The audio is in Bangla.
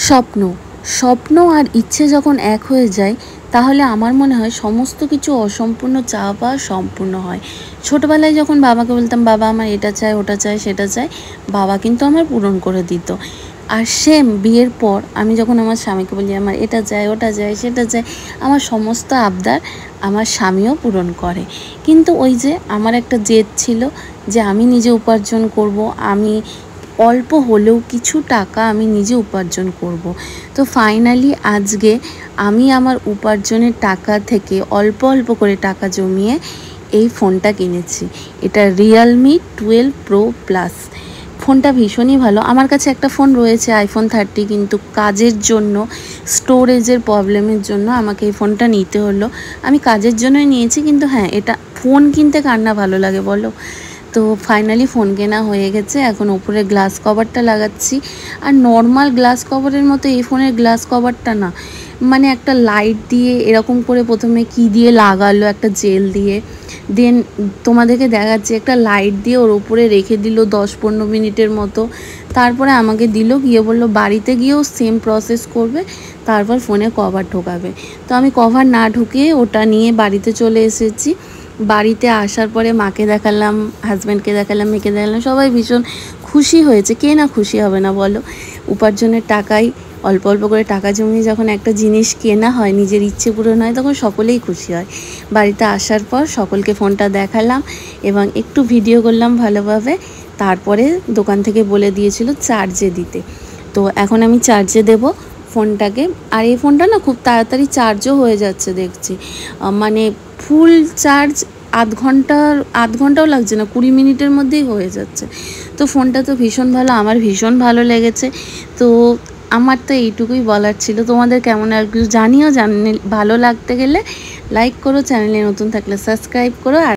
স্বপ্ন স্বপ্ন আর ইচ্ছে যখন এক হয়ে যায় তাহলে আমার মনে হয় সমস্ত কিছু অসম্পূর্ণ চাওয়া সম্পূর্ণ হয়। ছোটোবেলায় যখন বাবাকে বলতাম বাবা আমার এটা চাই ওটা চাই সেটা চাই, বাবা কিন্তু আমার পূরণ করে দিত। আর সেম বিয়ের পর আমি যখন আমার স্বামীকে বলি আমার এটা চাই ওটা চাই সেটা চাই, আমার সমস্ত আবদার আমার স্বামীও পূরণ করে। কিন্তু ওই যে আমার একটা জেদ ছিল যে আমি নিজে উপার্জন করব, আমি অল্প হলেও কিছু টাকা আমি নিজে উপার্জন করব। তো ফাইনালি আজকে আমি আমার উপার্জনের টাকা থেকে অল্প অল্প করে টাকা জমিয়ে এই ফোনটা কিনেছি। এটা রিয়েলমি 12 প্রো প্লাস। ফোনটা ভীষণই ভালো। আমার কাছে একটা ফোন রয়েছে আইফোন 30, কিন্তু কাজের জন্য স্টোরেজের প্রবলেমের জন্য আমাকে এই ফোনটা নিতে হলো। আমি কাজের জন্যই নিয়েছি, কিন্তু হ্যাঁ, এটা ফোন কিনতে কার না ভালো লাগে বলো। তো ফাইনালি ফোন কেনা হয়ে গেছে। এখন উপরে গ্লাস কভারটা লাগাচ্ছি। আর নর্মাল গ্লাস কভারের মতো এই ফোনের গ্লাস কভারটা না, মানে একটা লাইট দিয়ে এরকম করে প্রথমে কি দিয়ে লাগালো, একটা জেল দিয়ে, দেন তোমাদেরকে দেখাচ্ছি একটা লাইট দিয়ে ওর উপরে রেখে দিল 10-15 মিনিটের মতো। তারপরে আমাকে দিল, গিয়ে বললো বাড়িতে গিয়েও সেম প্রসেস করবে, তারপর ফোনে কভার ঢোকাবে। তো আমি কভার না ঢুকিয়ে ওটা নিয়ে বাড়িতে চলে এসেছি। বাড়িতে আসার পরে মাকে দেখালাম, হাজব্যান্ডকে দেখালাম, মেয়েকে দেখালাম, সবাই ভীষণ খুশি হয়েছে। কে না খুশি হবে না বলো। উপার্জনের টাকায় অল্প অল্প করে টাকা জমিয়ে যখন একটা জিনিস কেনা হয়, নিজের ইচ্ছে পূরণ হয়, তখন সকলেই খুশি হয়। বাড়িতে আসার পর সকলকে ফোনটা দেখালাম এবং একটু ভিডিও করলাম ভালোভাবে। তারপরে দোকান থেকে বলে দিয়েছিল চার্জে দিতে, তো এখন আমি চার্জে দেব ফোনটাকে। আর এই ফোনটা না খুব তাড়াতাড়ি চার্জও হয়ে যাচ্ছে দেখছি, মানে ফুল চার্জ আধ ঘন্টাও লাগছে না, 20 মিনিটের মধ্যেই হয়ে যাচ্ছে। তো ফোনটা তো ভীষণ ভালো, আমার ভীষণ ভালো লেগেছে। তো আমার তো এইটুকুই বলার ছিল। তোমাদের কেমন আর কিছু জানিও, ভালো লাগতে গেলে লাইক করো, চ্যানেলে নতুন থাকলে সাবস্ক্রাইব করো। আর